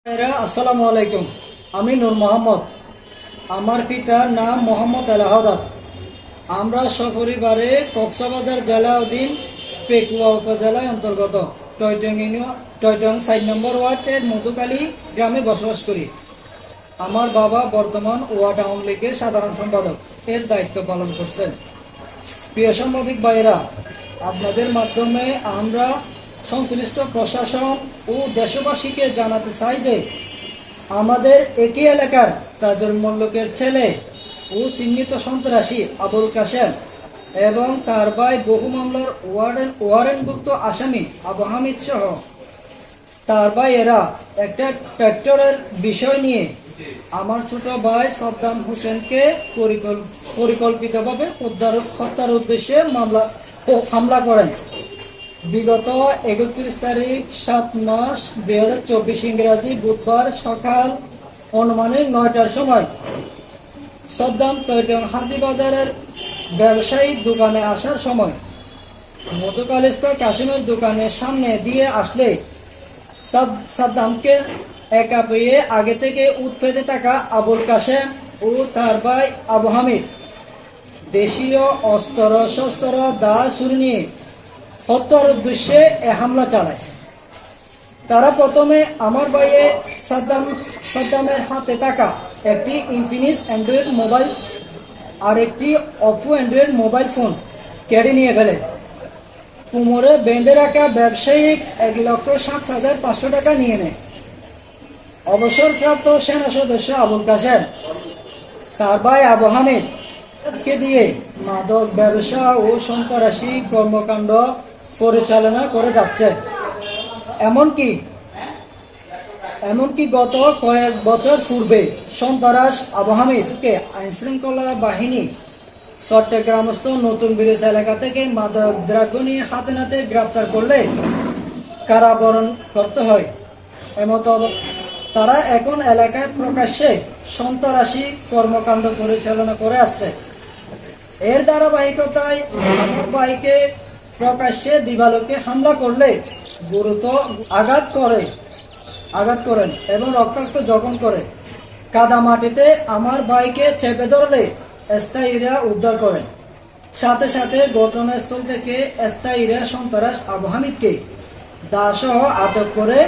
আসসালামু আলাইকুম। আমি নূর মোহাম্মদ। আমার পিতার নাম মোহাম্মদ আলাহদাদ। আমরা সপরিবারে কক্সবাজার জেলা অধীন পেকুয়া উপজেলায় অন্তর্গত টয়টং 4 নম্বর ওয়ার্ডের মধুকালী গ্রামে বসবাস করি। আমার বাবা বর্তমান ওয়ার্ড আওয়ামী লীগের সাধারণ সম্পাদক এর দায়িত্ব পালন করছেন। প্রিয় সাংবাদিক ভাইয়েরা, আপনাদের মাধ্যমে আমরা সংশ্লিষ্ট প্রশাসন ও দেশবাসীকে জানাতে চাই যে আমাদের একই এলাকার তাজুল মল্লিকের ছেলে ও চিহ্নিত সন্ত্রাসী আবুল কাশেম এবং তার ভাই বহু মামলার ওয়ারেন্টভুক্ত আসামি আবু হামিদ সহ তার ভাইয়েরা একটা ট্র্যাক্টরের বিষয় নিয়ে আমার ছোট ভাই সাদ্দাম হোসেনকে পরিকল্পিতভাবে হত্যার উদ্দেশ্যে হামলা করেন। বিগত 31 তারিখ 7 মাস 2024 ইংরাজি বুধবার সকাল অনুমানিক 9টার সময় সাদ্দাম টয়টং হাজিবাজারের ব্যবসায়ী দোকানে আসার সময় মধুকালিস্থ কাশিমের দোকানের সামনে দিয়ে আসলে সাদ্দামকে একা পেয়ে আগে থেকে উৎপেতে থাকা আবুল কাশেম ও তার ভাই আবু হামিদ দেশীয় অস্ত্র শস্ত্র দা ছুরি নিয়ে হত্যার উদ্দেশ্যে এ হামলা চালায়। তারা প্রথমে আমার ভাইয়ে সাদ্দামের হাতে থাকা একটি ইনফিনিক্স অ্যান্ড্রয়েড মোবাইল আর একটি অপো অ্যান্ড্রয়েড মোবাইল ফোন কেড়ে নিয়ে ফেলে। কোমরে বেঁধে রাখা ব্যবসায়িক 1,07,500 টাকা নিয়ে নেয়। অবসরপ্রাপ্ত সেনা সদস্য আবুল কাশেম তার ভাই আবু হামিদকে দিয়ে মাদক ব্যবসা ও সন্ত্রাসী কর্মকাণ্ড পরিচালনা করে যাচ্ছে। এমনকি গত কয়েক বছর পূর্বে সন্ত্রাস আবু হামিদকে আইনশৃঙ্খলা বাহিনী চট্টগ্রামস্থ নতুন ব্রিজ এলাকা থেকে মাদক দ্রব্য নিয়ে হাতে নাতে গ্রেফতার করলে কারাবরণ করতে হয়। এমত তারা এখন এলাকায় প্রকাশ্যে সন্ত্রাসী কর্মকাণ্ড পরিচালনা করে আসছে। এর ধারাবাহিকতায় আমার ভাইকে প্রকাশ্যে দিবালোকে হামলা করলে গুরুতর আঘাত করেন এবং রক্তাক্ত জখম করে কাদা মাটিতে আমার ভাইকে চেপে ধরলে স্থায়ীরা উদ্ধার করেন। সাথে সাথে ঘটনাস্থল থেকে স্থায়ীরা সন্ত্রাস আবু হামিদকে দাসহ আটক করে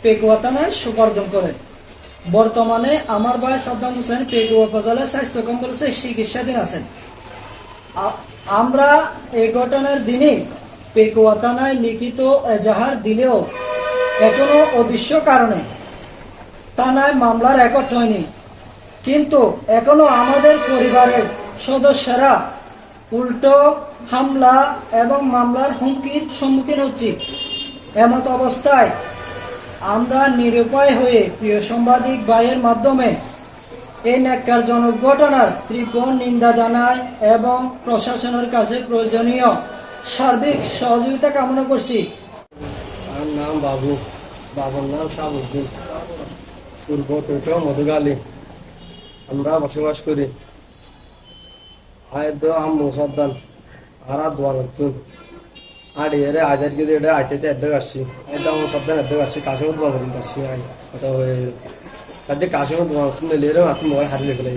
পেকুয়া থানায় সুপর্দ করেন। বর্তমানে আমার ভাই সাদ্দাম হোসেন পেকুয়া উপজেলা স্বাস্থ্য কমপ্লেক্সে চিকিৎসাধীন আছেন। আমরা এই ঘটনার দিনে পেকুয়া থানায় লিখিত এজাহার দিলেও এখনো অদৃশ্য কারণে থানায় মামলা রেকর্ড হয়নি। কিন্তু এখনো আমাদের পরিবারের সদস্যরা উল্টো হামলা এবং মামলার হুমকির সম্মুখীন হচ্ছি। এমত অবস্থায় আমরা নিরুপায় হয়ে প্রিয় সাংবাদিক ভাইয়ের মাধ্যমে এই ন্যাক্কারজনক ঘটনার তীব্র নিন্দা জানাই এবং প্রশাসনের কাছে প্রয়োজনীয় সার্বিক সহযোগিতা কামনা করছি। আমার নাম বাবুর নাম শাহাবুদ্দিন, পূর্ব টৈটং মধুকালী। আমরা বসবাস করি। আয় দো আম মুসাদ্দান আর দোয়ানতুন আর এরে আজার গিয়ে এটা আইতে এদ্দক আসছি। এটা মুসাদ্দান এদ্দক আসছি, কাশিমত বাবুরিন আসছি। আই কথা হয়ে সাথে কাশিমত দোয়ানতুন লেরে মাত্র মোবাইল হারিয়ে ফেলে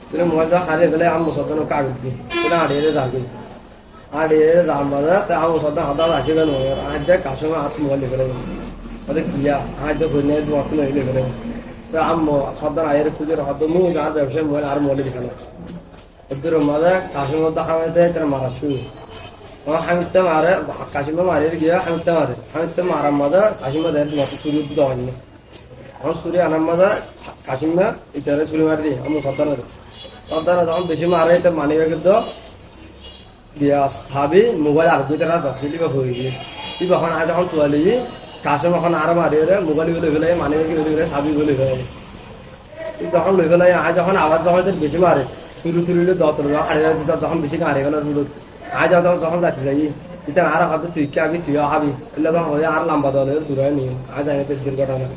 তুলে মোবাইল হারিয়ে ফেলে আম মুসাদ্দান কাগজ দিই তুলে আড়িয়ে যাবি আড়িয়ে যাম বাজা তা আম মুসাদ্দান হাতা আসি কেন আজ যা কাশিমত হাত মোবাইল ফেলে ওদের কিয়া আজ তো ঘুরে দোয়ানতুন এলে ফেলে তো আম সাদ্দান আয়ের খুঁজে হয়তো মুখ আর ব্যবসায় মোবাইল আর মোবাইল দেখানো এদের মাঝে কাশিমত হামেতে তারা মারা শুরু হামিদটা মারে কাশিমা মারিয়ে গিয়ে হামিদটা মারার মাঝে কাশিমা দেয় তোমাকে চুরি দেওয়া হয়নি। আমার চুরি আনার মাঝে কাশিমা ইটারে চুরি মারি দিই আমার সর্দানের যখন বেশি মারে তার মানি ব্যাগের তো দিয়া ছাবি মোবাইল আর দুই তারা দশটি বা হয়ে গিয়ে তুই যখন আজ যখন তোয়ালি কাশিম এখন আর মারিয়ে মোবাইল গুলো গেলে মানি ব্যাগ গেলে ছাবি গুলো গেলে তুই যখন লই গেলে আজ যখন আবার যখন বেশি মারে তুলিলে দত যখন বেশি হারিয়ে গেল আজ যখন যাচ্ছি যাই আর হয়তো তুই কে আবি তুইও হাবি এলে তখন আর লম্বা দলের দূরে নিয়ে আজ দুর্ঘটনা।